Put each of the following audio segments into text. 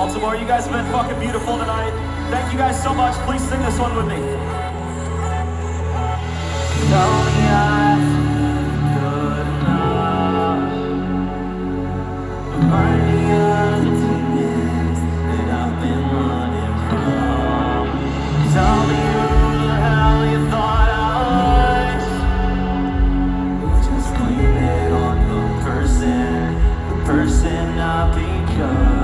Baltimore, you guys have been fucking beautiful tonight. Thank you guys so much. Please sing this one with me. Tell me I'm good enough. Remind me of the demons that I've been running from. Tell me who the hell you thought I was. Just blame it on the person I become.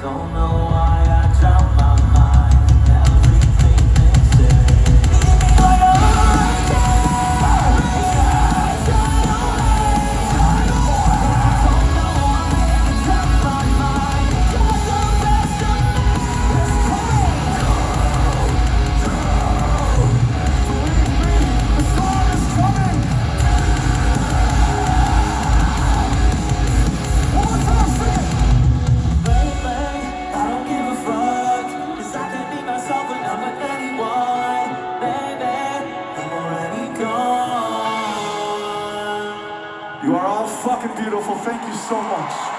Don't know why I dropped my mind. Everything they say. Leave me like a hurricane. I don't know why I dropped my mind. Got the best of me. It's coming. The storm is coming. One more time, sing it. You are all fucking beautiful. Thank you so much.